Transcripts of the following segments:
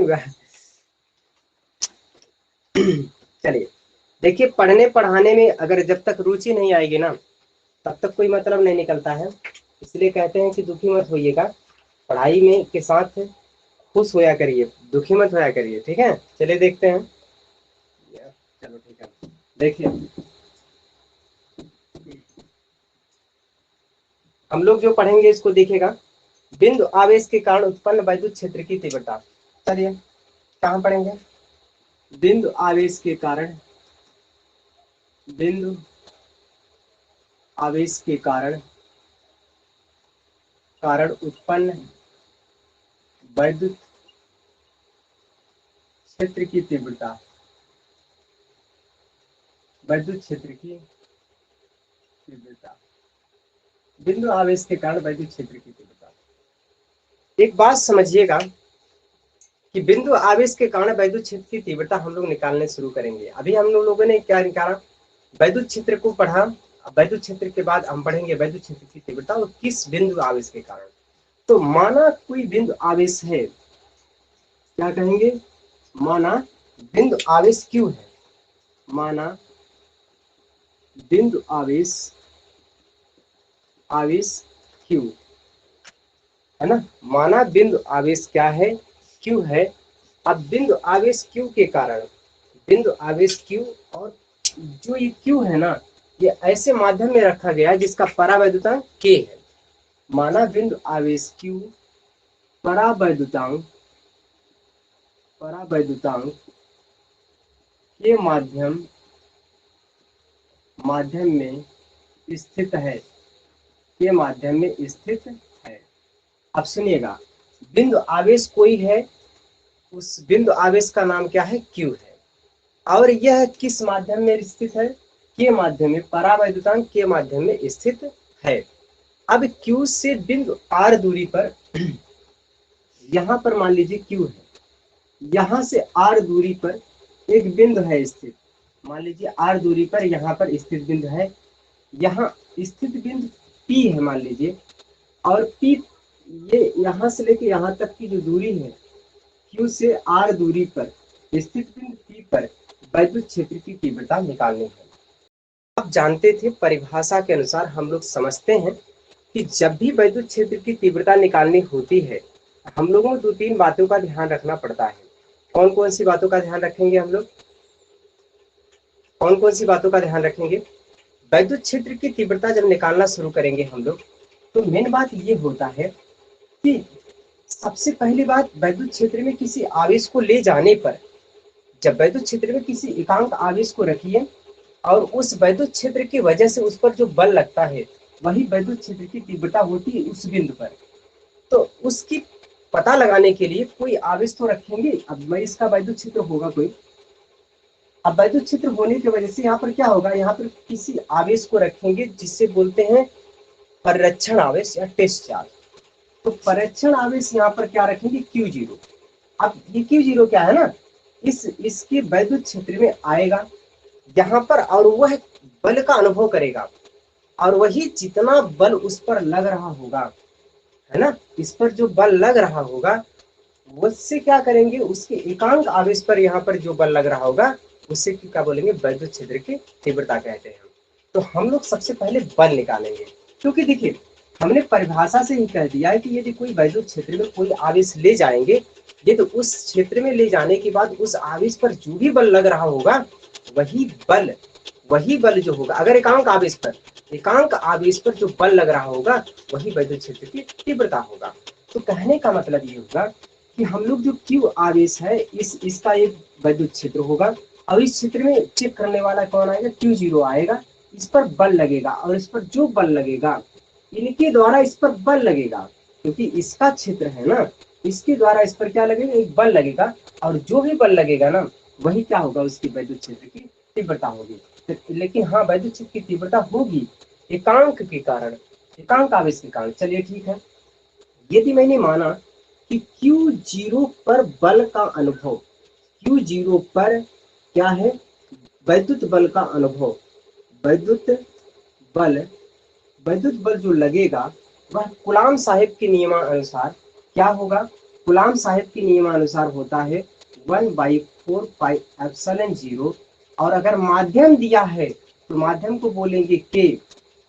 हुआ है। चलिए देखिए, पढ़ने पढ़ाने में अगर जब तक रुचि नहीं आएगी ना तब तक कोई मतलब नहीं निकलता है। इसलिए कहते हैं कि दुखी मत होइएगा, पढ़ाई में के साथ खुश होया करिए, दुखी मत होया करिए, ठीक है। चलिए देखते हैं, चलो ठीक है। देखिए हम लोग जो पढ़ेंगे इसको देखिएगा, बिंदु आवेश के कारण उत्पन्न वैद्युत क्षेत्र की तीव्रता। चलिए कहाँ पढ़ेंगे, बिंदु आवेश के कारण, बिंदु आवेश के कारण उत्पन्न वैद्युत क्षेत्र की तीव्रता, वैद्युत क्षेत्र की तीव्रता, बिंदु आवेश के कारण वैद्युत क्षेत्र की तीव्रता। एक बात समझिएगा कि बिंदु आवेश के कारण वैद्युत क्षेत्र की तीव्रता हम लोग निकालने शुरू करेंगे। अभी हम लोगों ने क्या निकाला, वैद्युत क्षेत्र को पढ़ा, वैद्युत क्षेत्र के बाद हम पढ़ेंगे वैद्युत क्षेत्र की तीव्रता और किस बिंदु आवेश के कारण। तो माना कोई बिंदु आवेश है, क्या कहेंगे, माना बिंदु आवेश क्यू है, माना बिंदु आवेश क्यू है ना, माना बिंदु आवेश क्या है, क्यू है। अब बिंदु आवेश क्यू के कारण, बिंदु आवेश क्यू, और जो ये क्यू है ना ये ऐसे माध्यम में रखा गया जिसका परावैद्युतांक के है। माना बिंदु आवेश क्यू परावैद्युतांक के माध्यम में स्थित है, के माध्यम में स्थित है। अब सुनिएगा, बिंदु आवेश कोई है, उस बिंदु आवेश का नाम क्या है, क्यू है, और यह किस माध्यम में स्थित है, के माध्यम में, परावैद्युतांक के माध्यम में स्थित है। अब क्यू से बिंदु आर दूरी पर, यहां पर मान लीजिए क्यू है, यहां से आर दूरी पर एक बिंदु है स्थित, मान लीजिए आर दूरी पर यहां पर स्थित बिंदु है, यहाँ स्थित बिंदु पी है मान लीजिए, और पी ये यहां से लेके यहां तक की जो दूरी है, क्यू से आर दूरी पर स्थित बिंदु पी पर वैद्युत क्षेत्र की तीव्रता निकालनी है। आप जानते थे, परिभाषा के अनुसार हम लोग समझते हैं कि जब भी वैद्युत क्षेत्र की तीव्रता निकालनी होती है हम लोगों को 2-3 बातों का ध्यान रखना पड़ता है। कौन कौन सी बातों का ध्यान रखेंगे हम लोग, कौन कौन सी बातों का ध्यान रखेंगे। वैद्युत क्षेत्र की तीव्रता जब निकालना शुरू करेंगे हम लोग, तो मेन बात ये होता है कि सबसे पहली बात, वैद्युत क्षेत्र में किसी आवेश को ले जाने पर, जब वैद्युत क्षेत्र में किसी एकांक आवेश को रखिए और उस वैद्युत क्षेत्र की वजह से उस पर जो बल लगता है वही वैद्युत क्षेत्र की तीव्रता होती है उस बिंदु पर। तो उसकी पता लगाने के लिए कोई आवेश तो रखेंगे। अब मैं इसका वैद्युत क्षेत्र होगा कोई, अब वैद्युत क्षेत्र होने की वजह से यहाँ पर क्या होगा, यहाँ पर किसी आवेश को रखेंगे जिससे बोलते हैं परिरक्षण आवेश या टेस्ट चार्ज। तो परिरक्षण आवेश यहाँ पर क्या रखेंगे, Q0। अब ये Q0 क्या है ना, इसके वैद्युत क्षेत्र में आएगा यहाँ पर, और वह बल का अनुभव करेगा, और वही जितना बल उस पर लग रहा होगा, है ना, इस पर जो बल लग रहा होगा उससे क्या करेंगे, उसके एकांक आवेश पर यहाँ पर जो बल लग रहा होगा उससे क्या बोलेंगे, वैद्युत क्षेत्र की तीव्रता कहते हैं। तो हम लोग सबसे पहले बल निकालेंगे, क्योंकि देखिए हमने परिभाषा से ही कह दिया है कि यदि कोई वैद्युत क्षेत्र में कोई आवेश ले जाएंगे, ये तो उस क्षेत्र में ले जाने के बाद उस आवेश पर जो भी बल लग रहा होगा वही बल जो होगा, अगर एकांक आवेश पर जो बल लग रहा होगा वही वैद्युत क्षेत्र की तीव्रता होगा। तो कहने का मतलब ये होगा कि हम लोग जो Q आवेश है इसका एक वैद्युत क्षेत्र होगा, और इस क्षेत्र में चेक करने वाला कौन आएगा, Q0 आएगा। इस पर बल लगेगा, और इस पर जो बल लगेगा इनके द्वारा इस पर बल लगेगा, क्योंकि इसका क्षेत्र है ना, इसके द्वारा इस पर क्या लगेगा, एक बल लगेगा, और जो भी बल लगेगा ना वही क्या होगा, उसकी वैद्युत क्षेत्र की तीव्रता होगी। लेकिन हाँ, वैद्युत क्षेत्र की तीव्रता होगी एकांक के कारण, एकांक आवेश के कारण। चलिए ठीक है, यदि मैंने माना कि Q0 पर बल का अनुभव, Q0 पर क्या है, वैद्युत बल का अनुभव, वैद्युत बल जो लगेगा वह कूलाम साहब के नियमानुसार क्या होगा, कूलाम साहब के नियमानुसार होता है 1/4πε0। और अगर माध्यम दिया है तो माध्यम को बोलेंगे के,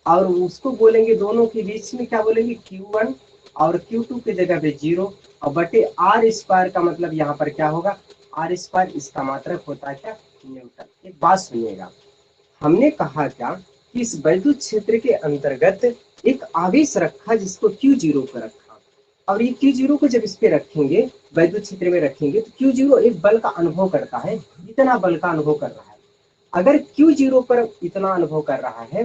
और उसको बोलेंगे दोनों के बीच में क्या बोलेंगे Q1, और Q2 की जगह पे 0, और बटे आर स्क्वायर का मतलब यहाँ पर क्या होगा, आर स्क्वायर, इसका मात्रक होता है क्या, न्यूटन। एक बात सुनिएगा, हमने कहा क्या कि इस वैद्युत क्षेत्र के अंतर्गत एक आवेश रखा जिसको Q0 पर रखा, और ये Q0 को जब इस पे रखेंगे, वैद्युत क्षेत्र में रखेंगे, तो Q0 एक बल का अनुभव करता है, इतना बल का अनुभव कर रहा है। अगर Q0 पर इतना अनुभव कर रहा है,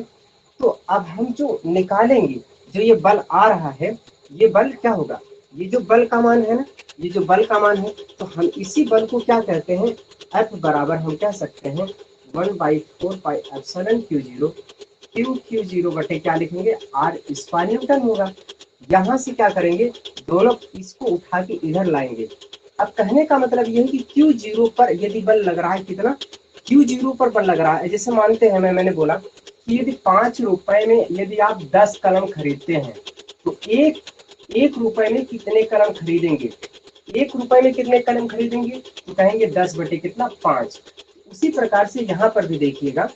तो अब हम जो निकालेंगे, जो ये बल आ रहा है, ये बल क्या होगा, ये जो बल का मान है ना, ये जो बल का मान है, तो हम इसी बल को क्या कहते हैं, F बराबर हम कह सकते हैं 1/4πε0 Q0 बटे क्या लिखेंगे, आर स्क्वायर न्यूटन होगा। यहाँ से क्या करेंगे, दोनों इसको उठा के इधर लाएंगे। अब कहने का मतलब यह है कि Q0 पर यदि बल लग रहा है, कितना, Q0 पर बल लग रहा है, जैसे मानते हैं मैंने बोला कि यदि 5 रुपए में यदि आप 10 कलम खरीदते हैं, तो एक रुपए में कितने कलम खरीदेंगे, 1 रुपए में कितने कलम खरीदेंगे, तो कहेंगे 10 बटे कितना, 5। उसी प्रकार से यहाँ पर भी देखिएगा,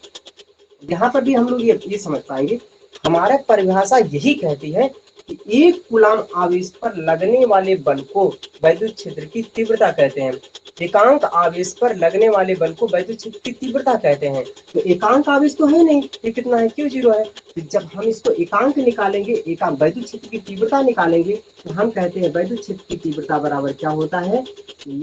यहाँ पर भी हम लोग ये समझ पाएंगे, हमारा परिभाषा यही कहती है कि एक कूलाम आवेश पर लगने वाले बल को वैद्युत क्षेत्र की तीव्रता कहते हैं। एकांक आवेश पर लगने वाले बल को वैद्युत क्षेत्र की तीव्रता कहते हैं। तो एकांक आवेश तो है नहीं, ये कितना है, Q0 है। तो जब हम इसको एकांक निकालेंगे, एकांक वैद्युत क्षेत्र की तीव्रता निकालेंगे, तो हम कहते हैं वैद्युत क्षेत्र की तीव्रता बराबर क्या होता है,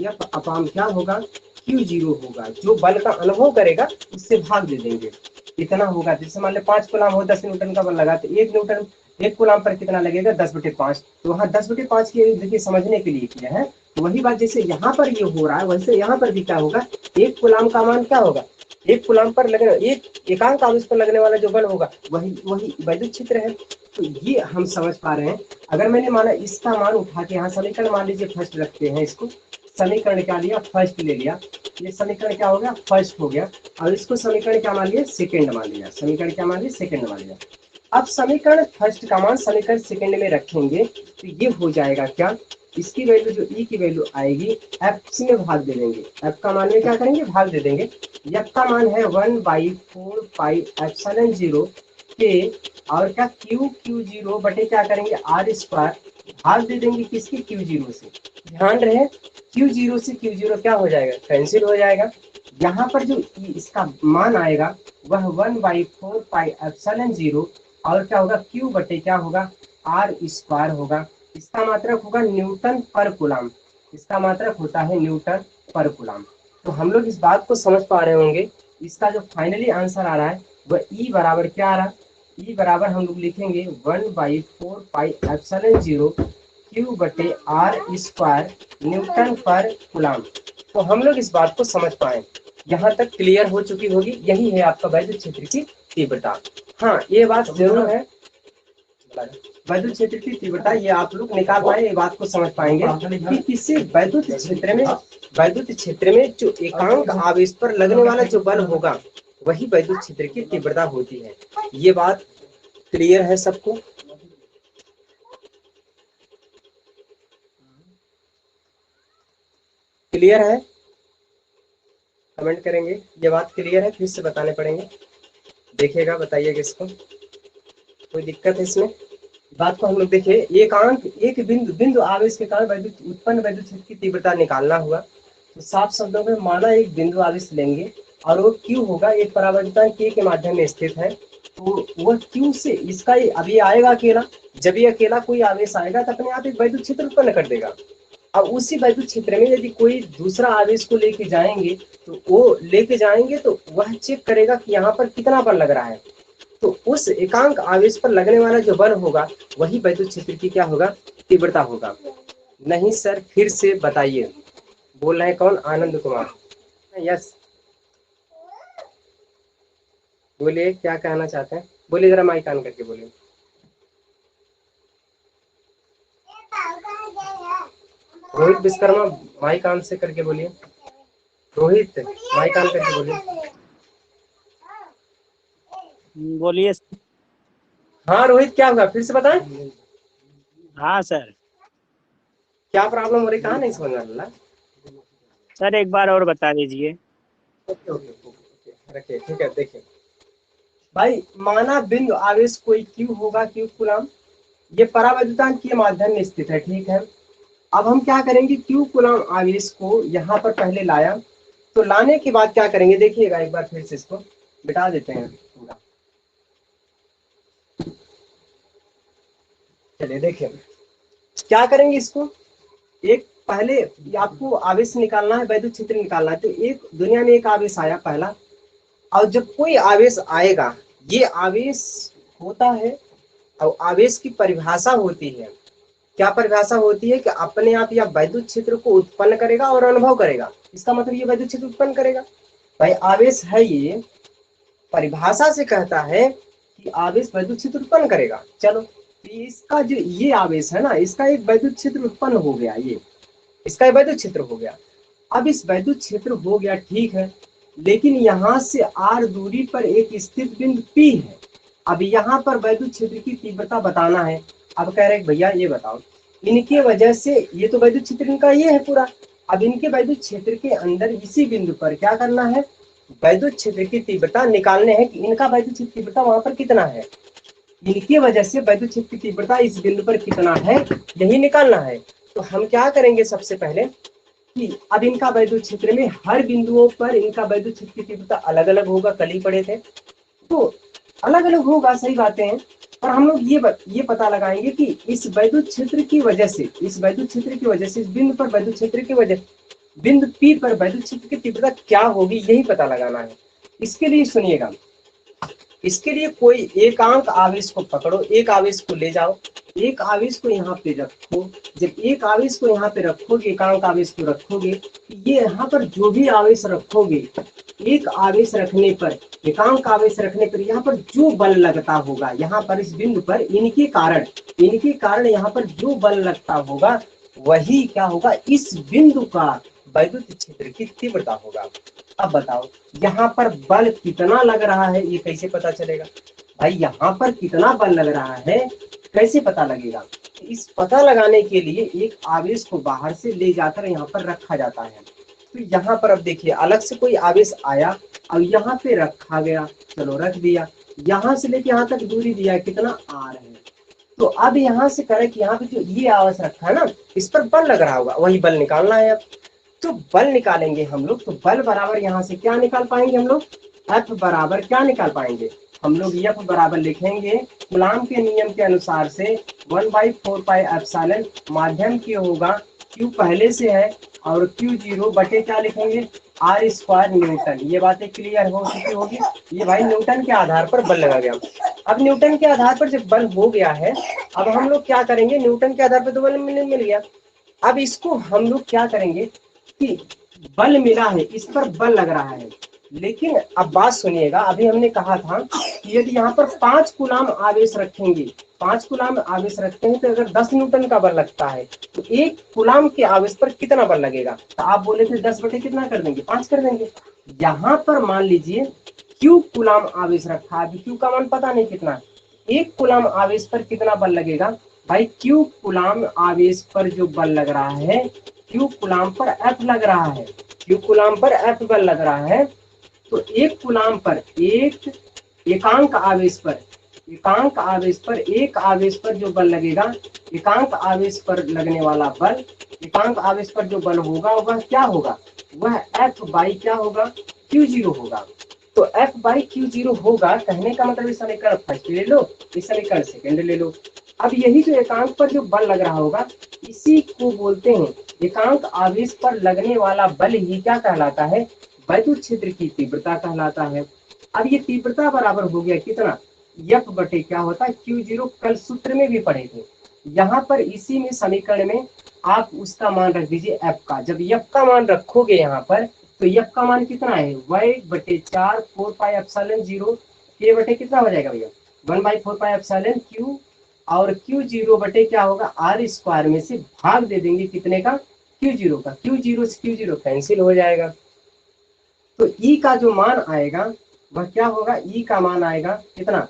F अपान क्या होगा, Q0 होगा। जो बल का अनुभव करेगा उससे भाग दे देंगे, इतना होगा। जैसे मान ले 5 कूलाम हो, 10 न्यूटन का बल लगा, तो 1 न्यूटन, 1 कूलाम पर कितना लगेगा, 10/5। तो वहाँ 10/5 की देखिए समझने के लिए किया है। तो वही बात जैसे यहाँ पर ये हो रहा है, वैसे यहाँ पर भी क्या होगा, 1 कूलाम का मान क्या होगा, 1 कूलाम पर लगने, एक एकांक आवेश पर लगने वाला जो बल होगा वही वही वैद्युत क्षेत्र है। तो ये हम समझ पा रहे हैं। अगर मैंने माना इसका मान उठा के यहाँ समीकरण मान लीजिए फर्स्ट रखते हैं, इसको समीकरण क्या लिया, फर्स्ट ले लिया, ये समीकरण क्या हो गया, फर्स्ट हो गया, और इसको समीकरण क्या मान लिया, सेकंड मान लिया, समीकरण क्या मान लिया, सेकंड मान लिया। अब समीकरण फर्स्ट का मान समीकरण सेकंड में रखेंगे, तो ये हो जाएगा क्या, इसकी वैल्यू जो ई की वैल्यू आएगी, एफ में भाग दे देंगे, एफ का मान में क्या करेंगे, भाग दे देंगे। एफ का मान है 1/4πε0 के, और क्या Q0 बटे क्या करेंगे, आर स्क्वायर, भाग दे देंगे किसके, Q0 से। ध्यान रहे Q0 से Q0 क्या हो जाएगा, कैंसिल हो जाएगा। यहाँ पर जो इसका मान आएगा वह 1/4πε0, और क्या होगा, Q बटे क्या होगा, आर स्क्वायर होगा। इसका मात्रक होगा न्यूटन पर कूलाम, इसका मात्रक होता है न्यूटन पर कूलाम। तो हम लोग इस बात को समझ पा रहे होंगे। इसका जो फाइनली आंसर आ रहा है वह ई बराबर क्या आ रहा है, ई बराबर हम लोग लिखेंगे 1/4πε0 Q बटे आर स्क्वायर न्यूटन पर कूलाम। तो हम लोग इस बात को समझ पाए, यहाँ तक क्लियर हो चुकी होगी। यही है आपका वैद्युत क्षेत्र की तीव्रता। हाँ, ये बात जरूर है, वैद्युत क्षेत्र की तीव्रता ये आप लोग निकाल पाए, ये बात को समझ पाएंगे कि किसी वैद्युत क्षेत्र में जो एकांक आवेश पर लगने वाला जो बल होगा वही वैद्युत क्षेत्र की तीव्रता होती है। ये बात क्लियर है सबको? क्लियर है? कमेंट करेंगे, ये बात क्लियर है, फिर से बताने पड़ेंगे, देखिएगा, बताइएगा इसको, कोई दिक्कत है इसमें? बात को हम लोग देखिए, एक बिंदु आवेश के कारण वैद्युत उत्पन्न वैद्युत क्षेत्र की तीव्रता निकालना हुआ, तो साफ शब्दों में माना एक बिंदु आवेश लेंगे और वो Q होगा, एक परावर्तन K के माध्यम में स्थित है, तो वह Q से इसका अभी आएगा अकेला, जब ये अकेला कोई आवेश आएगा तो अपने आप एक वैद्युत क्षेत्र उत्पन्न कर देगा। अब उसी वैद्युत क्षेत्र में यदि कोई दूसरा आवेश को लेके जाएंगे, तो वो लेके जाएंगे तो वह चेक करेगा कि यहाँ पर कितना बल लग रहा है, तो उस एकांक आवेश पर लगने वाला जो बल होगा वही वैद्युत क्षेत्र की क्या होगा, तीव्रता होगा। नहीं सर, फिर से बताइए, बोल रहे हैं कौन, आनंद कुमार, यस, बोलिए क्या कहना चाहते हैं, बोलिए, जरा माइक ऑन करके बोलिए। रोहित विश्वकर्मा, माइक ऑन से करके बोलिए, रोहित माइक ऑन करके बोलिए। बोलिए। हाँ रोहित, क्या होगा, फिर से बताएं। हाँ सर। क्या प्रॉब्लम हो रही, कहाँ नहीं समझ में आ रहा? सर एक बार और बता दीजिए। ओके ओके ओके ओके, रखिए, ठीक है। देखिए भाई, माना बिंदु आवेश कोई क्यू होगा, क्यू कूलम, ये परावैद्युतांक के माध्यम में स्थित है, ठीक है। अब हम क्या करेंगे, क्यू कूलम आवेश को यहाँ पर पहले लाया, तो लाने के बाद क्या करेंगे, देखिएगा एक बार फिर से इसको मिटा देते हैं पूरा। चलिए देखिए क्या करेंगे, इसको एक पहले आपको आवेश निकालना है, वैद्युत क्षेत्र निकालना है। तो एक दुनिया में एक आवेश आया पहला, और जब कोई आवेश आएगा, ये आवेश होता है, और आवेश की परिभाषा होती है, क्या परिभाषा होती है कि अपने आप या वैद्युत क्षेत्र को उत्पन्न करेगा और अनुभव करेगा। इसका मतलब ये वैद्युत क्षेत्र उत्पन्न करेगा। भाई आवेश है, ये परिभाषा से कहता है कि आवेश वैद्युत क्षेत्र उत्पन्न करेगा। चलो, इसका जो ये आवेश है ना, इसका एक वैद्युत क्षेत्र उत्पन्न हो गया, ये इसका एक वैद्युत क्षेत्र हो गया। अब इस वैद्युत क्षेत्र हो गया, ठीक है, लेकिन यहाँ से r दूरी पर एक स्थित बिंदु P है। अब यहाँ पर वैद्युत क्षेत्र की तीव्रता बताना है। अब कह रहे हैं भैया ये बताओ, इनके वजह से ये तो वैद्युत क्षेत्र इनका ये है पूरा, अब इनके वैद्युत क्षेत्र के अंदर इसी बिंदु पर क्या करना है, वैद्युत क्षेत्र की तीव्रता निकालने है कि इनका वैद्युत क्षेत्र तीव्रता वहां पर कितना है, इनकी वजह से वैद्युत क्षेत्र की तीव्रता इस बिंदु पर कितना है, यही निकालना है। तो हम क्या करेंगे, सबसे पहले कि अब इनका वैद्युत क्षेत्र में हर बिंदुओं पर इनका वैद्युत क्षेत्र की तीव्रता अलग अलग होगा, कल ही पढ़े थे, तो अलग अलग होगा, सही बातें हैं। और हम लोग ये पता लगाएंगे कि इस वैद्युत क्षेत्र की वजह से, इस वैद्युत क्षेत्र की वजह से, इस बिंदु पर वैद्युत क्षेत्र की वजह, बिंदु P पर वैद्युत क्षेत्र की तीव्रता क्या होगी, यही पता लगाना है। इसके लिए सुनिएगा, इसके लिए कोई एकांक आवेश को पकड़ो, एक आवेश को ले जाओ, एक आवेश को यहाँ पे रखो। जब एक आवेश को यहाँ पे रखोगे, एकांक आवेश को रखोगे, ये यहाँ पर जो भी आवेश रखोगे, एक आवेश रखने पर, एकांक आवेश रखने पर यहाँ पर जो बल लगता होगा, यहाँ पर इस बिंदु पर इनके कारण यहाँ पर जो बल लगता होगा, वही क्या होगा, इस बिंदु का वैद्युत क्षेत्र की तीव्रता होगा। अब बताओ यहाँ पर बल कितना लग रहा है, ये कैसे पता चलेगा? भाई यहाँ पर कितना बल लग रहा है, कैसे पता लगेगा? इस पता लगाने के लिए एक आवेश को बाहर से ले जाकर यहाँ पर रखा जाता है। तो यहाँ पर अब देखिए, अलग से कोई आवेश आया और यहाँ पे रखा गया, चलो रख दिया, यहाँ से लेके यहाँ तक दूरी दिया, कितना r है। तो अब यहाँ से करें कि यहाँ पे जो ये आवेश रखा है ना, इस पर बल लग रहा होगा, वही बल निकालना है। अब तो बल निकालेंगे हम लोग, तो बल बराबर यहाँ से क्या निकाल पाएंगे हम लोग, F बराबर क्या निकाल पाएंगे हम लोग, F बराबर लिखेंगे कूलाम के नियम के अनुसार से 1/4πε माध्यम की होगा, Q पहले से है, और Q0 बटे क्या लिखेंगे, r² न्यूटन। ये बातें क्लियर हो चुकी होगी। ये भाई न्यूटन के आधार पर बल लगा गया। अब न्यूटन के आधार पर जब बल हो गया है, अब हम लोग क्या करेंगे, न्यूटन के आधार पर तो बल मिल गया। अब इसको हम लोग क्या करेंगे कि बल मिला है, इस पर बल लग रहा है, लेकिन अब बात सुनिएगा, अभी हमने कहा था कि यदि यहाँ पर 5 कूलाम आवेश रखेंगे, 5 कूलाम आवेश रखते हैं, तो अगर 10 न्यूटन का बल लगता है, तो 1 कूलाम के आवेश पर कितना बल लगेगा? तो आप बोले थे 10 बटे कितना कर देंगे, 5 कर देंगे। यहाँ पर मान लीजिए Q कूलाम आवेश रखा, अभी Q का मान पता नहीं कितना है, 1 कूलाम आवेश पर कितना बल लगेगा? भाई Q कूलाम आवेश पर जो बल लग रहा है, Q कूलाम पर F लग रहा है, Q कूलाम पर F बल लग रहा है। तो 1 कूलाम पर, एक एकांक आवेश पर, एकांक आवेश पर, एक आवेश पर जो बल लगेगा, एकांक आवेश पर लगने वाला बल, एकांक आवेश पर जो बल होगा वह क्या होगा, वह F बाई क्या होगा, Q0 होगा। तो F बाई Q0 होगा, कहने का मतलब इस समीकरण फर्स्ट ले लो, इस समीकरण सेकंड ले लो। अब यही जो एकांक पर जो बल लग रहा होगा, इसी को बोलते हैं, एकांक आवेश पर लगने वाला बल ही क्या कहलाता है, वैद्युत क्षेत्र की तीव्रता कहलाता है। अब ये तीव्रता बराबर हो गया कितना, F बटे क्या होता है, Q0। कल सूत्र में भी पढ़े थे, यहाँ पर इसी में समीकरण में आप उसका मान रख दीजिए F का। जब F का मान रखोगे यहाँ पर, तो F का मान कितना है, y बटे 4 4πε0 k बटे कितना हो जाएगा भैया, 1/4πε और Q0 बटे क्या होगा, r² में से भाग दे देंगे कितने का, Q0 का। Q0 से Q0 कैंसिल हो जाएगा, तो E का जो मान आएगा वह क्या होगा, E का मान आएगा कितना,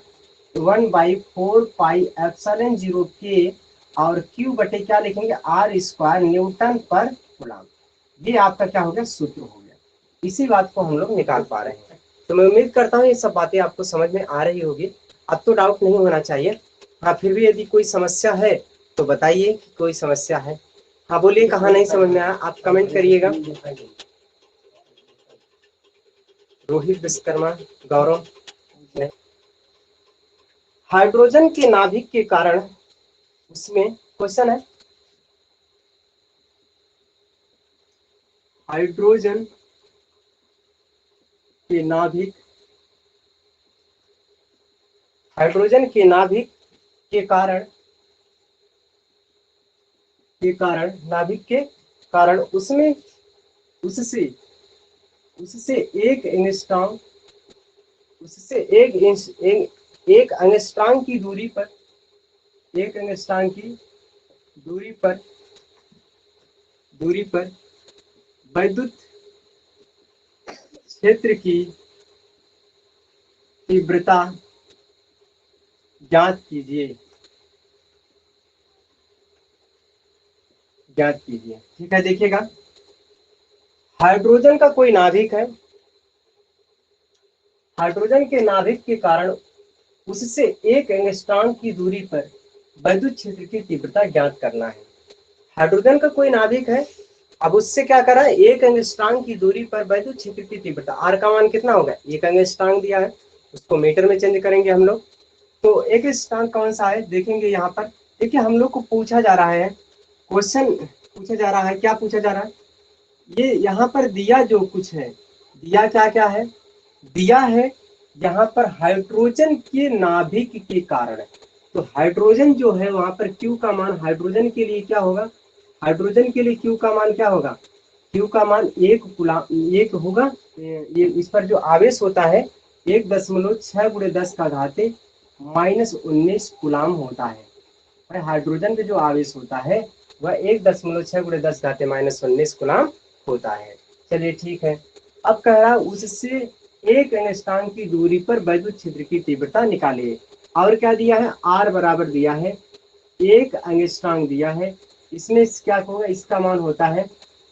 1/4πε0 k और Q बटे क्या लिखेंगे, आर स्क्वायर न्यूटन पर कूलम। ये आपका क्या हो गया, सूत्र हो गया। इसी बात को हम लोग निकाल पा रहे हैं। तो मैं उम्मीद करता हूँ ये सब बातें आपको समझ में आ रही होगी। अब तो डाउट नहीं होना चाहिए। हाँ, फिर भी यदि कोई समस्या है तो बताइए कि कोई समस्या है। हाँ बोलिए, कहाँ नहीं समझ में आया आप कमेंट करिएगा। रोहित विश्वकर्मा, गौरव। हाइड्रोजन के नाभिक के कारण, उसमें क्वेश्चन है, हाइड्रोजन के नाभिक, हाइड्रोजन के नाभिक के कारण, नाभिक के कारण उसमें उससे उससे एक एंगस्ट्रॉम, उससे एक एंगस्ट्रॉम की दूरी पर, एक एंगस्ट्रॉम की दूरी पर वैद्युत क्षेत्र की तीव्रता ज्ञात कीजिए, ठीक है। देखिएगा, हाइड्रोजन का कोई नाभिक है, हाइड्रोजन के नाभिक के कारण उससे एक एंगस्ट्रॉम की दूरी पर वैद्युत क्षेत्र की तीव्रता ज्ञात करना है। हाइड्रोजन का कोई नाभिक है, अब उससे क्या करा है, एक एंगस्ट्रॉम की दूरी पर वैद्युत क्षेत्र की तीव्रता, आर का मान कितना होगा, एक एंगस्ट्रॉम दिया है, उसको मीटर में चेंज करेंगे हम लोग। तो एक एंगस्ट्रॉम कौन सा है देखेंगे यहाँ पर। देखिए हम लोग को पूछा जा रहा है, क्वेश्चन पूछा जा रहा है, क्या पूछा जा रहा है, ये यहाँ पर दिया जो कुछ है, दिया क्या क्या है, दिया है यहाँ पर हाइड्रोजन के नाभिक के कारण। तो हाइड्रोजन जो है वहां पर Q का मान हाइड्रोजन के लिए क्या होगा, हाइड्रोजन के लिए Q का मान क्या होगा, Q का मान एक होगा। ये इस पर जो आवेश होता है 1.6 गुणे 10 का घाते -19 कूलाम होता है। हाइड्रोजन पे जो आवेश होता है वह 1.6 गुणे 10 घाते -19 कूलाम होता है। चलिए ठीक है। अब कह रहा उससे एक एंगस्ट्रॉम की दूरी पर वैद्युत क्षेत्र की तीव्रता निकालिए। और क्या दिया है, आर बराबर दिया है, एक एंगस्ट्रॉम दिया है, इसमें क्या होगा, इसका मान होता है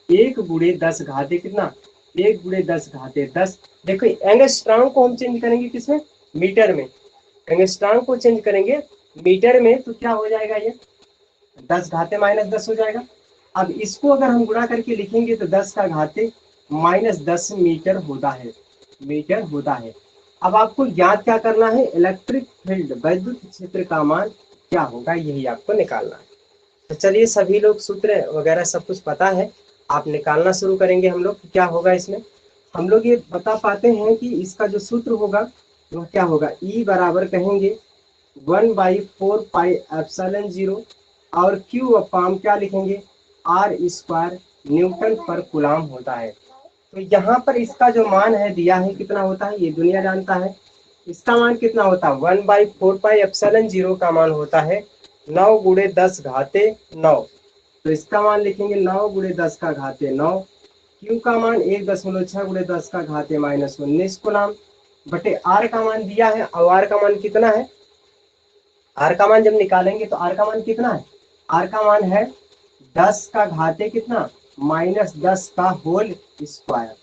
1 गुणे 10 घाते कितना, 1 गुणे 10 घाते 10। देखो एंगस्ट्रॉम को हम चेंज करेंगे किसमें, मीटर में। एंगस्ट्रॉम को चेंज करेंगे मीटर में तो क्या हो जाएगा, ये 10 घाते -10 हो जाएगा। अब इसको अगर हम गुणा करके लिखेंगे तो 10 का घाते -10 मीटर होता है, मीटर होता है। अब आपको ज्ञात क्या करना है, इलेक्ट्रिक फील्ड वैद्युत क्षेत्र का मान क्या होगा, यही आपको निकालना है। तो चलिए सभी लोग सूत्र वगैरह सब कुछ पता है, आप निकालना शुरू करेंगे हम लोग क्या होगा इसमें। हम लोग ये बता पाते हैं कि इसका जो सूत्र होगा वो क्या होगा, ई बराबर कहेंगे 1/4 पाई एप्सिलॉन 0 और Q अपाम क्या लिखेंगे, आर स्क्वायर न्यूटन पर कूलाम होता है। तो यहाँ पर इसका जो मान है दिया है कितना होता है, ये दुनिया जानता है। इसका मान कितना होता है, 1/4 पाई एप्सिलॉन 0 का मान होता है 9 गुणे 10 घाते 9। तो इसका मान लिखेंगे 9 गुणे 10 का घाते 9। Q का मान 1.6 गुणे 10 का घाते -19 कूलाम बटे आर का मान दिया है। और आर का मान कितना है, आर का मान जब निकालेंगे तो आर का मान कितना है, आर का मान है 10 का घाते कितना -10 का होल स्क्वायर,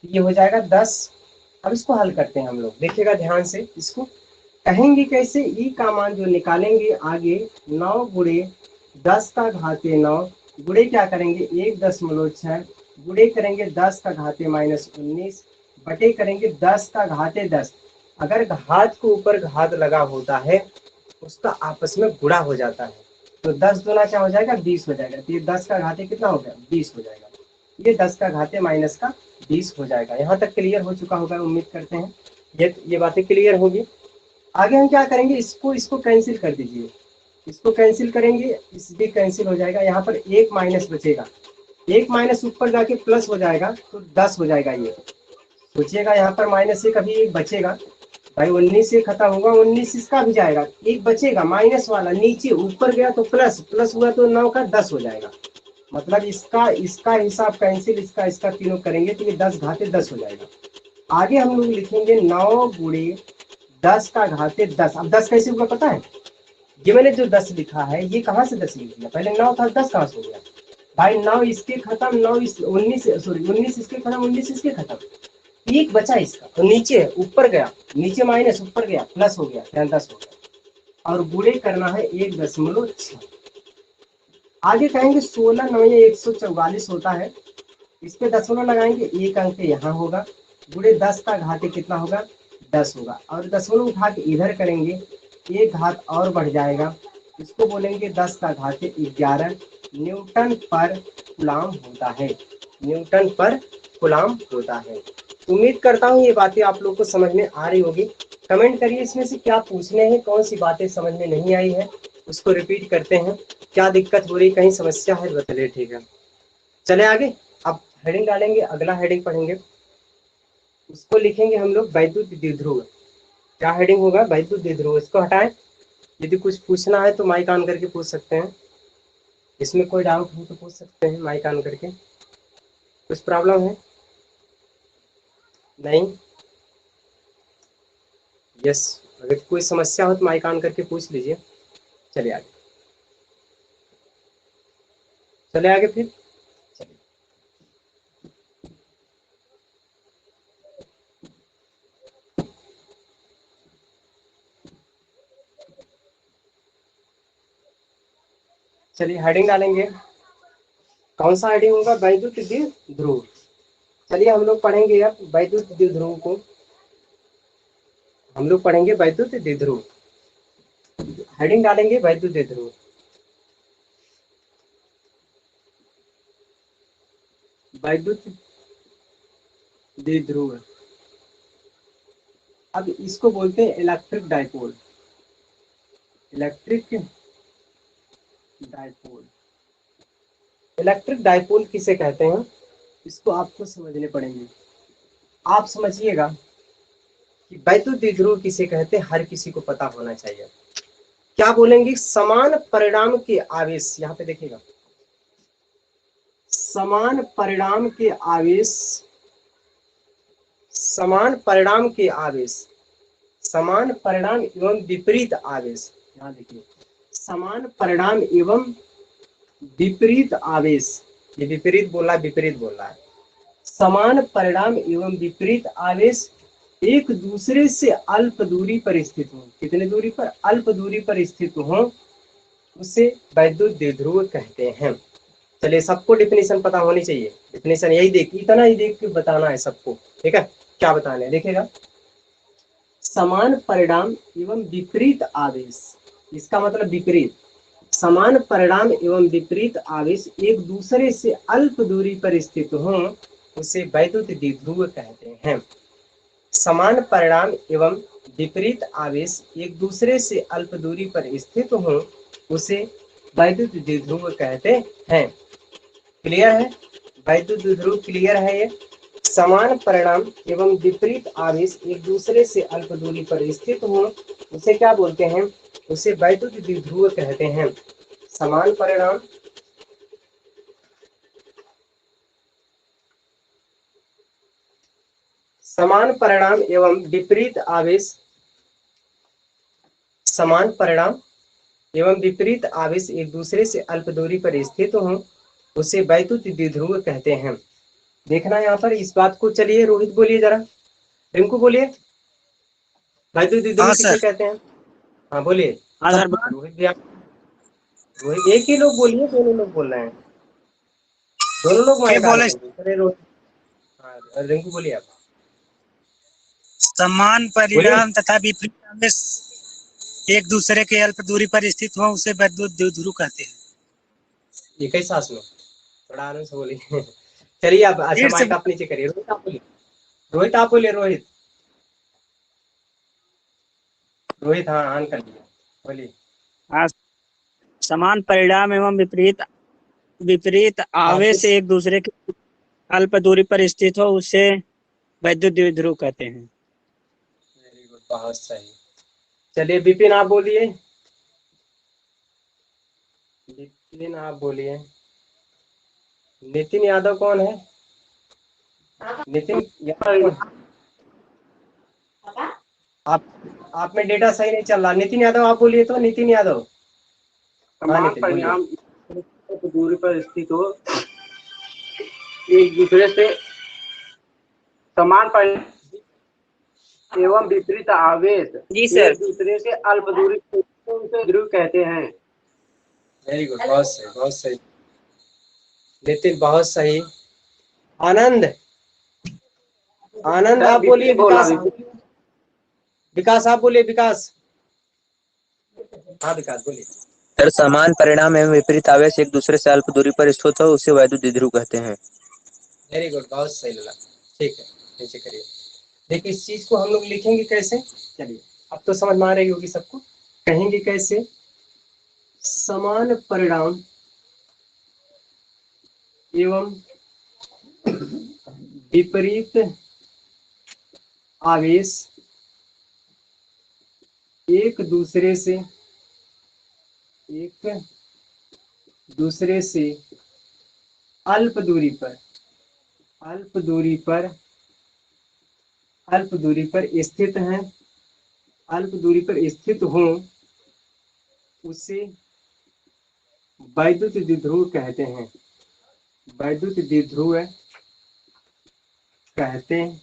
ये हो जाएगा 10। अब इसको हल करते हैं हम लोग, देखिएगा ध्यान से, इसको कहेंगे कैसे, ई का मान जो निकालेंगे आगे 9 गुणे 10 का घाते 9 गुणे क्या करेंगे 1.6 गुणे करेंगे 10 का घाते -19 बटे करेंगे 10 का घाते 10। अगर घात को ऊपर घात लगा होता है उसका आपस में गुणा हो जाता है, तो 10 दूना क्या हो जाएगा 20 हो जाएगा। तो ये 10 का घाते कितना हो गया 20 हो जाएगा, ये 10 का घाते -20 हो जाएगा। यहाँ तक क्लियर हो चुका होगा, उम्मीद करते हैं ये बातें क्लियर होगी। आगे हम क्या करेंगे, इसको कैंसिल कर दीजिए, इसको कैंसिल करेंगे, इस भी कैंसिल हो जाएगा। यहाँ पर एक माइनस बचेगा, एक माइनस ऊपर जाके प्लस हो जाएगा तो 10 हो जाएगा। ये सोचिएगा यहाँ पर माइनस से कभी एक बचेगा भाई, 19 से खत्म होगा, 19 इसका भी जाएगा, एक बचेगा माइनस वाला, नीचे ऊपर गया तो प्लस, प्लस हुआ तो 9 का 10 हो जाएगा। मतलब इसका हिसाब कैंसिल, इसका तीनों करेंगे तो ये 10 घाते 10 हो जाएगा। आगे हम लोग लिखेंगे 9 गुणे 10 का घाते 10। अब 10 कैसे होगा पता है, ये मैंने जो 10 लिखा है ये कहाँ से 10 लिख लिया, पहले 9 था 10 कहाँ से हो गया भाई, 9 इसके खत्म, 9 इस 19 सॉरी 19 इसके खत्म, 19 इसके खत्म, एक बचा इसका तो नीचे ऊपर गया, नीचे माइनस ऊपर गया प्लस हो गया, 10 हो गया और गुणे करना है 1.6। आगे कहेंगे 16 9 144 होता है, इस पे दशमलव लगाएंगे, एक अंक यहाँ होगा, गुणे 10 का घात कितना होगा 10 होगा, और दशमलव उठा के इधर करेंगे, एक घात और बढ़ जाएगा, इसको बोलेंगे 10 का घात 11 न्यूटन पर कूलाम होता है, न्यूटन पर कूलाम होता है। उम्मीद करता हूँ ये बातें आप लोग को समझ में आ रही होगी। कमेंट करिए इसमें से क्या पूछने हैं, कौन सी बातें समझ में नहीं आई है उसको रिपीट करते हैं, क्या दिक्कत हो रही, कहीं समस्या है बताइए, ठीक है। चले आगे, अब हेडिंग डालेंगे, अगला हेडिंग पढ़ेंगे, उसको लिखेंगे हम लोग वैद्युत द्विध्रुव। क्या हेडिंग होगा, वैद्युत द्विध्रुव। इसको हटाएं, यदि कुछ पूछना है तो माइक ऑन करके पूछ सकते हैं, इसमें कोई डाउट हो तो पूछ सकते हैं माइक ऑन करके, कुछ प्रॉब्लम है नहीं, यस, अगर कोई समस्या हो तो माइक ऑन करके पूछ लीजिए। चलिए आगे, चले आगे फिर, चलिए हेडिंग डालेंगे, कौन सा हेडिंग होगा, वैद्युत द्विध्रुव। चलिए हम लोग पढ़ेंगे अब वैद्युत द्विध्रुव को, हम लोग पढ़ेंगे वैद्युत द्विध्रुव, हेडिंग डालेंगे वैद्युत द्विध्रुव। वैद्युत द्विध्रुव, अब इसको बोलते हैं electric dipole, electric dipole. Electric dipole किसे कहते हैं, इसको आपको समझने पड़ेंगे। आप समझिएगा कि वैद्युत द्विध्रुव किसे कहते हैं, हर किसी को पता होना चाहिए। क्या बोलेंगे, समान परिणाम के आवेश, यहाँ पे देखिएगा, समान परिणाम के आवेश, समान परिणाम के आवेश, समान परिणाम एवं विपरीत आवेश, यहाँ देखिए, समान परिणाम एवं विपरीत आवेश, ये विपरीत बोल रहा है, विपरीत बोल रहा है, समान परिणाम एवं विपरीत आवेश एक दूसरे से अल्प दूरी पर स्थित हो, कितने दूरी पर, अल्प दूरी पर स्थित हो, उसे वैद्युत द्विध्रुव कहते हैं। चलिए सबको डिफिनेशन पता होनी चाहिए, डिफिनेशन यही देख, इतना ही देख के बताना है सबको, ठीक है। क्या बताना है देखिएगा, समान परिणाम एवं विपरीत आवेश, इसका मतलब विपरीत, समान परिणाम एवं विपरीत आवेश एक दूसरे से अल्प दूरी पर स्थित हो, उसे वैद्युत द्विध्रुव कहते हैं। समान परिणाम एवं विपरीत आवेश एक दूसरे से अल्प दूरी पर स्थित हो, उसे वैद्युत द्विध्रुव कहते हैं। क्लियर है, वैद्युत द्विध्रुव क्लियर है ये। समान परिणाम एवं विपरीत आवेश एक दूसरे से अल्प दूरी पर स्थित हो, उसे क्या बोलते हैं, उसे वैद्युत द्विध्रुव कहते हैं। समान परिणाम समान परिणाम एवं विपरीत आवेश, समान परिणाम एवं विपरीत आवेश एक दूसरे से अल्प दूरी पर स्थित हो, उसे वैद्युत द्विध्रुव कहते हैं। देखना यहाँ पर इस बात को, चलिए रोहित बोलिए जरा, रिंकू बोलिए, वैद्युत द्विध्रुव किसे कहते हैं, हाँ बोलिए। हाँ सर, रोहित भी रोहित, एक ही लोग बोलिए, दोनों लोग बोल रहे हैं, दोनों लोग माइक ऑन करिए, चलिए रोहित, हाँ रिंकू बोलिए आप, समान बोलिए। परिणाम तथा विपरीत आवेश एक दूसरे के अल्प दूरी पर स्थित हो, उसे वैद्युत द्विध्रुव कहते हैं। एक ही सांस में, थोड़ा आराम से बोलिए। चलिए आप, अच्छा फिर से माइक आप नीचे करिए, रोहित आप बोलिए, रोहित आप बोलिए, रोहित, रोहित हाँ ऑन कर दिया, बोलिए। हाँ, समान परिणाम एवं विपरीत विपरीत आवेश आवेश, एक दूसरे के अल्प दूरी पर स्थित हो, उसे वैद्युत द्विध्रुव कहते हैं। वेरी गुड, बहुत सही। चलिए विपिन आप बोलिए, विपिन आप बोलिए। नितिन यादव कौन है, नितिन यादव कौन है? आप में डेटा सही नहीं चल रहा। नितिन यादव आप बोलिए तो, नितिन यादव। हाँ समान नितिन बोलिए। परिणाम दूरी पर स्थित हो, एक दूसरे से समान परिणाम एवं विपरीत आवेश जी सर। एक दूसरे से अल्प दूरी उसे ध्रुव कहते हैं। वेरी गुड, बहुत सही, बहुत सही नितिन, बहुत सही। आनंद, आनंद आप बोलिए। विकास, विकास आप बोलिए। विकास, हाँ विकास बोलिए। सर, समान परिणाम एवं विपरीत आवेश एक दूसरे से अल्प दूरी पर स्थित हो उसे वैद्युत द्विध्रुव कहते हैं। वेरी गुड, बहुत सही लगा। ठीक है, नीचे करिए। देखिए इस चीज को हम लोग लिखेंगे कैसे, चलिए अब तो समझ में आ रही होगी सबको। कहेंगे कैसे, समान परिणाम एवं विपरीत आवेश एक दूसरे से अल्प दूरी पर स्थित हैं, अल्प दूरी पर स्थित हों उसे वैद्युत द्विध्रुव कहते हैं। वैद्युत द्विध्रुव कहते हैं।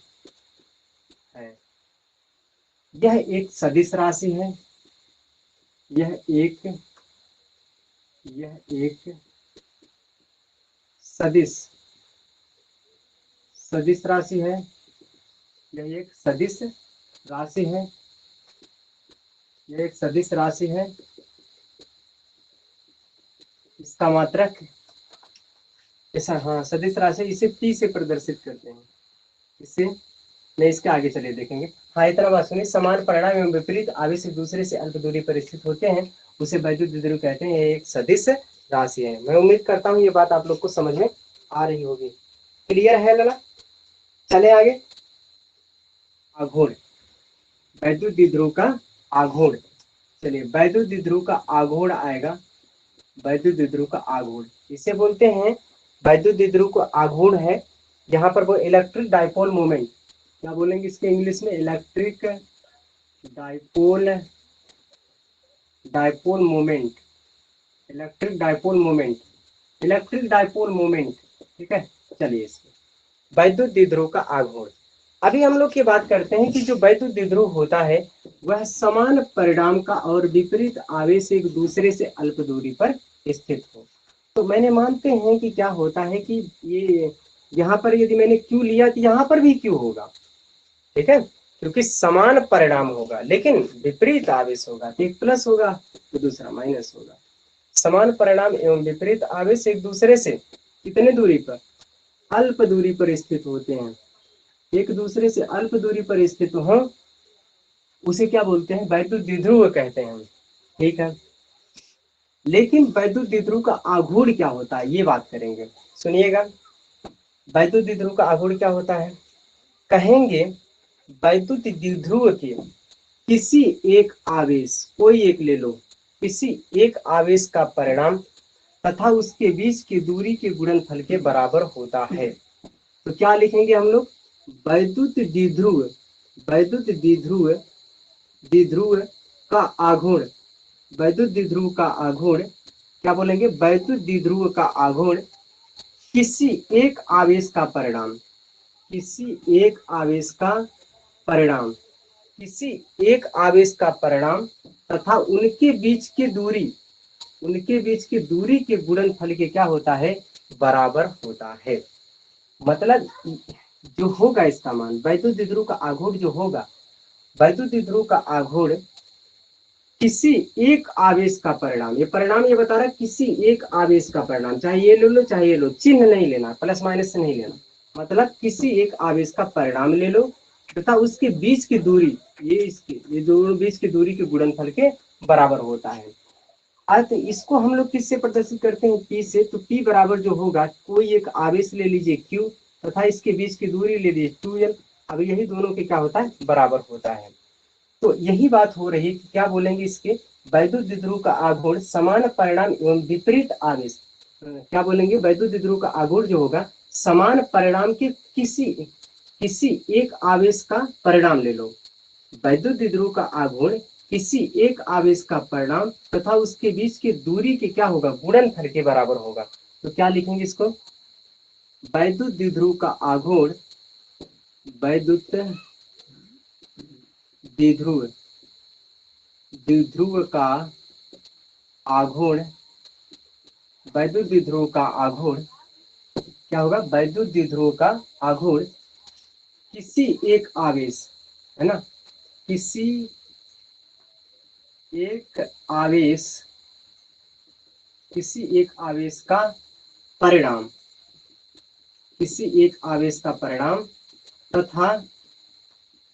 यह एक सदिश राशि है। यह एक सदिश राशि है। यह एक सदिश राशि है। यह एक सदिश राशि है। इसका मात्रक ऐसा, हाँ सदिश राशि, इसे P से प्रदर्शित करते हैं। इसे नहीं, इसके आगे चलिए देखेंगे। हाँ इतना बात सुनिए, समान परिणाम एवं विपरीत आवेश एक दूसरे से अल्प दूरी पर स्थित होते हैं उसे वैद्युत द्विध्रुव कहते हैं। यह एक सदिश राशि है। मैं उम्मीद करता हूँ ये बात आप लोग को समझ में आ रही होगी। क्लियर है लला? चले आगे। आघूर्ण, वैद्युत द्विध्रुव का आघूर्ण। चलिए वैद्युत द्विध्रुव का आघूर्ण आएगा। वैद्युत द्विध्रुव का आघूर्ण इसे बोलते हैं। वैद्युत द्विध्रुव का आघूर्ण है यहाँ पर वो इलेक्ट्रिक डाइपोल मोमेंट, क्या बोलेंगे इसके इंग्लिश में, electric dipole moment. Electric dipole moment, ठीक है। चलिए इसमें वैद्युत द्विध्रुव का आघूर्ण। अभी हम लोग ये बात करते हैं कि जो वैद्युत द्विध्रुव होता है वह समान परिणाम का और विपरीत आवेश एक दूसरे से अल्प दूरी पर स्थित हो। तो मैंने मानते हैं कि क्या होता है कि ये यहाँ पर यदि मैंने Q लिया तो यहाँ पर भी Q होगा, ठीक है, क्योंकि समान परिणाम होगा लेकिन विपरीत आवेश होगा, तो एक प्लस होगा तो दूसरा माइनस होगा। समान परिणाम एवं विपरीत आवेश एक दूसरे से कितने दूरी पर, अल्प दूरी पर स्थित होते हैं। एक दूसरे से अल्प दूरी पर स्थित हो उसे क्या बोलते हैं, वैद्युत द्विध्रुव कहते हैं, ठीक है। लेकिन वैद्युत द्विध्रुव का आघूर्ण क्या होता है ये बात करेंगे, सुनिएगा। वैद्युत द्विध्रुव का आघूर्ण क्या होता है, कहेंगे वैद्युत द्विध्रुव के किसी एक आवेश, कोई एक ले लो, किसी एक आवेश का परिणाम तथा उसके बीच की दूरी के गुणनफल के बराबर होता है। तो क्या लिखेंगे हम लोग, वैद्युत द्विध्रुव का आघूर्ण, वैद्युत द्विध्रुव का आघूर्ण क्या बोलेंगे, वैद्युत द्विध्रुव का आघूर्ण किसी एक आवेश का परिणाम, किसी एक आवेश का परिणाम तथा उनके बीच की दूरी के गुणनफल के क्या होता है, बराबर होता है। मतलब जो होगा इसका मान, वैद्युत द्विध्रुव का आघूर्ण जो होगा, वैद्युत द्विध्रुव का आघूर्ण किसी एक आवेश का परिणाम, ये परिणाम ये बता रहा है किसी एक आवेश का परिणाम, चाहे ये ले लो चाहे ये लो, चिन्ह नहीं लेना, प्लस माइनस से नहीं लेना, मतलब किसी एक आवेश का परिणाम ले लो तथा उसके बीच की दूरी, ये दोनों बीच की दूरी के गुणनफल के बराबर होता है। अर्थ इसको हम लोग किससे प्रदर्शित करते हैं, P से। तो P बराबर जो होगा, कोई एक आवेश ले लीजिए Q तथा इसके बीच की दूरी ले लीजिए 2L। अब यही दोनों के क्या होता है, बराबर होता है। तो यही बात हो रही है कि क्या बोलेंगे इसके, वैद्युत द्विध्रुव का आघूर्ण समान परिणाम एवं विपरीत आवेश, क्या बोलेंगे, वैद्युत द्विध्रुव का आघूर्ण जो होगा समान परिणाम के किसी एक आवेश का परिणाम ले लो, वैद्युत द्विध्रुव का आघूर्ण किसी एक आवेश का परिणाम तथा उसके बीच की दूरी के क्या होगा, गुणनफल के बराबर होगा। तो क्या लिखेंगे इसको, वैद्युत द्विध्रुव का आघूर्ण, वैद्युत द्विध्रुव द्विध्रुव का आघूर्ण, वैद्युत द्विध्रुव का आघूर्ण क्या होगा, वैद्युत द्विध्रुव का आघूर्ण किसी एक आवेश, है ना, किसी एक आवेश, किसी एक आवेश का परिणाम, किसी एक आवेश का परिणाम तथा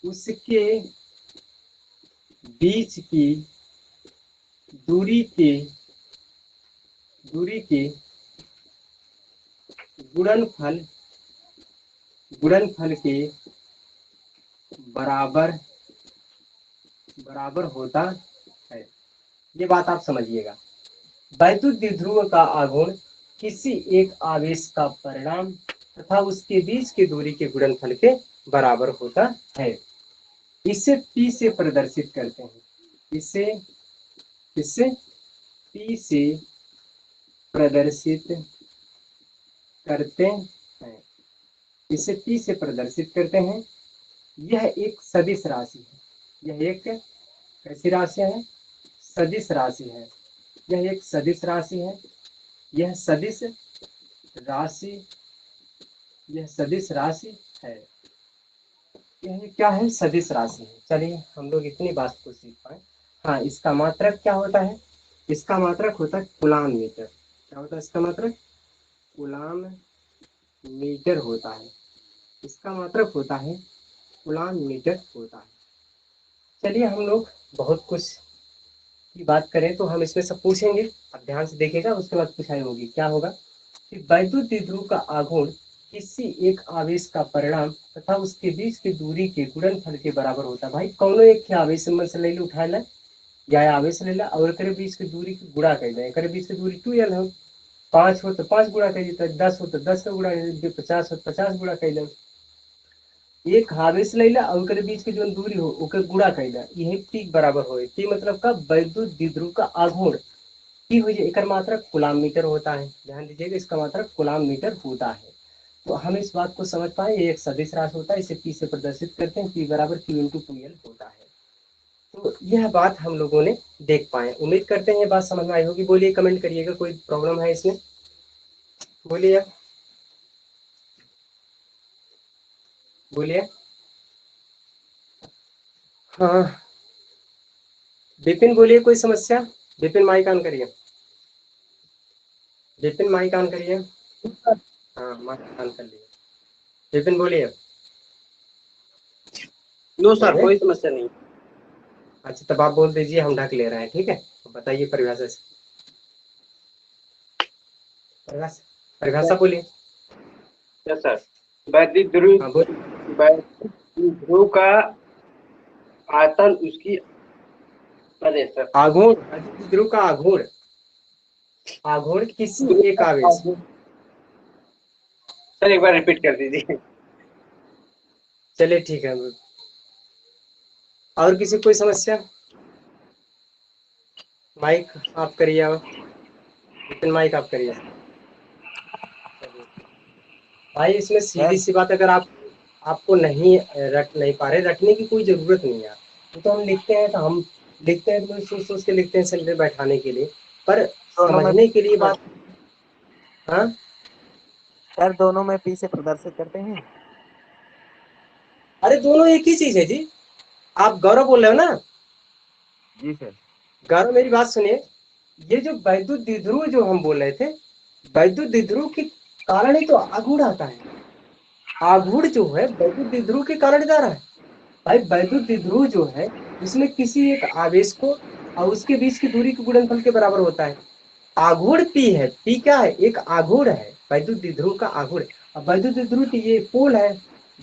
उसके बीच की दूरी के गुणनफल के बराबर होता है। ये बात आप समझिएगा, वैद्युत द्विध्रुव का आघूर्ण किसी एक आवेश का परिणाम तथा उसके बीच की दूरी के गुणनफल के बराबर होता है। इसे P से प्रदर्शित करते हैं, इसे P से प्रदर्शित करते हैं, इसे P से प्रदर्शित करते हैं। यह एक सदिश राशि है, यह एक कैसी राशि है, सदिश राशि है, यह एक सदिश राशि है, यह सदिश राशि है, यह क्या है, सदिश राशि है। चलिए हम लोग इतनी बात को सीख पाए। हाँ, इसका मात्रक क्या होता है, इसका मात्रक होता है कूलाम मीटर। क्या होता है इसका मात्रक, कूलाम मीटर होता है, इसका मात्रक होता है कूलाम मीटर होता है। चलिए हम लोग बहुत कुछ की बात करें तो हम इसमें सब पूछेंगे, आप ध्यान से देखिएगा, उसके बाद पूछाई होगी। क्या होगा कि वैद्युत द्विध्रुव का आघूर्ण किसी एक आवेश का परिणाम तथा उसके बीच की दूरी के गुणनफल के बराबर होता है। भाई कौनो एक के आवेश में से ले लो, उठा ला या आवेश ले ला और करे बीच की दूरी की गुणा कर दे, करे बीच की दूरी 2l हो, 5 हो तो 5 गुणा कर दे, 10 हो तो 10 का गुणा कर दे, 50 हो तो 50 गुणा कर दे। एक आवेश ले ला और करे बीच की जो दूरी हो ओके गुणा कर दे, यही P बराबर हो। P मतलब का वैद्युत द्विध्रुव का आघूर्ण, P हो जाए, एकर मात्रक कूलाम मीटर होता है। ध्यान दीजिएगा, इसका मात्रक कूलाम मीटर होता है। तो हम इस बात को समझ पाए, ये एक सदिश राशि होता है, इसे P से प्रदर्शित करते हैं, P बराबर Q × 2l होता है। तो यह बात हम लोगों ने देख पाए, उम्मीद करते हैं ये बात समझ में आई होगी। बोलिए, कमेंट करिएगा, कोई प्रॉब्लम है इसमें, बोलिए बोलिए। हाँ विपिन बोलिए, कोई समस्या, विपिन माइक ऑन करिए, विपिन माइक ऑन करिए, हाँ माइक ऑन कर लिए, विपिन बोलिए। नो सर, कोई समस्या नहीं। अच्छा तब आप बोल दीजिए, हम ढक ले रहे हैं, ठीक है। तो बताइए परिभाषा से, परिभाषा बोलिए। यस सर, वैद्युत ध्रुव, हाँ बोलिए। वैद्युत ध्रुव का आयतन उसकी, अरे सर, आघूर्ण, वैद्युत ध्रुव का आघूर्ण, आघूर्ण किसी एक आवेश, सर एक बार रिपीट कर दीजिए। चलिए ठीक है। और किसी कोई समस्या, माइक आप करिए, विपिन माइक आप करिए। भाई इसमें सीधी सी बात, अगर आपको नहीं पा रहे, रखने की कोई जरूरत नहीं है। तो हम लिखते हैं, तो हम लिखते हैं तो सोच के लिखते हैं सिलेंडर बैठाने के लिए, पर समझने के लिए बात। हाँ सर दोनों में P से प्रदर्शित करते हैं। अरे दोनों एक ही चीज है जी। आप गौरव बोल रहे हो ना? जी सर। गौरव मेरी बात सुनिए, ये जो वैद्युत द्विध्रुव जो हम बोल रहे थे, वैद्युत द्विध्रुव के कारण ही तो आघूर्ण आता है। आघूर्ण जो है वैद्युत द्विध्रुव के कारण जा रहा है। भाई वैद्युत द्विध्रुव जो है उसमें किसी एक आवेश को और उसके बीच की दूरी के गुणनफल के बराबर होता है। आघूर्ण P है, P क्या है, एक आघूर्ण है, वैद्युत द्विध्रुव का आघूर्ण। अब वैद्युत द्विध्रुव ये पोल है,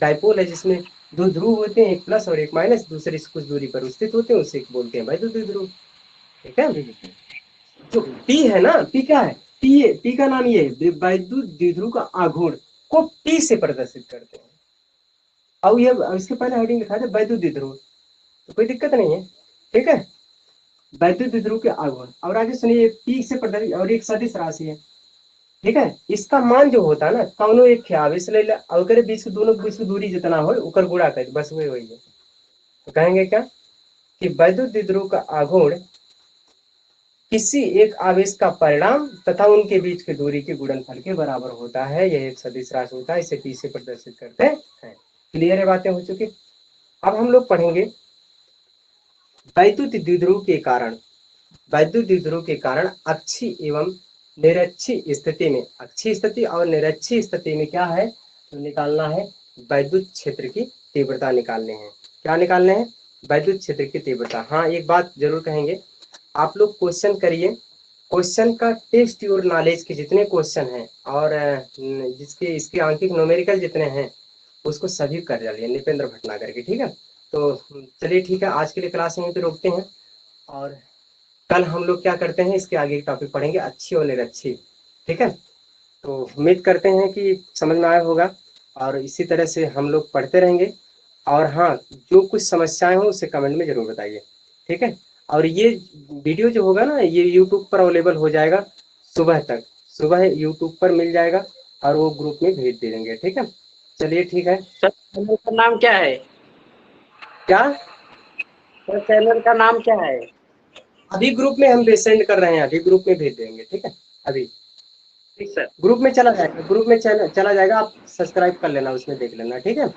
डायपोल है, जिसमें दो ध्रुव होते हैं, एक प्लस और एक माइनस, दूसरे से कुछ दूरी पर स्थित होते हैं, उसे बोलते हैं वैद्युत द्विध्रुव। ठीक है, जो P है ना, P क्या है, P का नाम ये है, वैद्युत द्विध्रुव का आघूर्ण को P से प्रदर्शित करते हैं। और ये इसके पहले हेडिंग लिखा था वैद्युत द्विध्रुव। तो कोई दिक्कत नहीं है, ठीक है। वैद्युत द्विध्रुव के आघूर्ण, और आगे सुनिए, पी से प्रदर्शित और एक सदिश राशि है, ठीक है। इसका मान जो होता है ना, कौनो एक के आवेश ले ला, अगर बीच के दोनों बीच की दूरी जितना हो उकर गुणा कर, बस वही है। तो कहेंगे क्या कि वैद्युत द्विध्रुव का आघूर्ण किसी एक आवेश का परिणाम तथा उनके बीच की दूरी के गुणनफल के बराबर होता है। यह एक सदिश राशि होता है, इसे पी से प्रदर्शित करते हैं। क्लियर है, बातें हो चुकी। अब हम लोग पढ़ेंगे वैद्युत द्विध्रुव के कारण। वैद्युत द्विध्रुव के कारण अक्षीय एवं निरक्षीय स्थिति में, अक्षीय स्थिति और निरक्षीय स्थिति में क्या है, तो निकालना है वैद्युत क्षेत्र की तीव्रता निकालने हैं। क्या निकालने हैं, वैद्युत क्षेत्र की तीव्रता। हाँ, एक बात जरूर कहेंगे, आप लोग क्वेश्चन करिए, क्वेश्चन का टेस्ट योर नॉलेज के जितने क्वेश्चन हैं और जिसके इसके आंकिक न्यूमेरिकल जितने हैं उसको सभी कर डालिए निपेंद्र भटनागर के, ठीक है। तो चलिए ठीक है, आज के लिए क्लास यहीं पे रोकते हैं और कल हम लोग क्या करते हैं, इसके आगे टॉपिक पढ़ेंगे अच्छी और निरक्षी, ठीक है। तो उम्मीद करते हैं कि समझ में आया होगा और इसी तरह से हम लोग पढ़ते रहेंगे। और हाँ, जो कुछ समस्याएं हो उसे कमेंट में जरूर बताइए, ठीक है। और ये वीडियो जो होगा ना, ये यूट्यूब पर अवेलेबल हो जाएगा सुबह तक, सुबह यूट्यूब पर मिल जाएगा और वो ग्रुप में भेज दे देंगे, ठीक है। चलिए ठीक है। सर चैनल का नाम क्या है? क्या सर चैनल का नाम क्या है? अभी ग्रुप में हम सेंड कर रहे हैं, अभी ग्रुप में भेज देंगे, ठीक है। अभी ठीक सर। ग्रुप में चला जाएगा, ग्रुप में चला जाएगा, आप सब्सक्राइब कर लेना, उसमें देख लेना, ठीक है।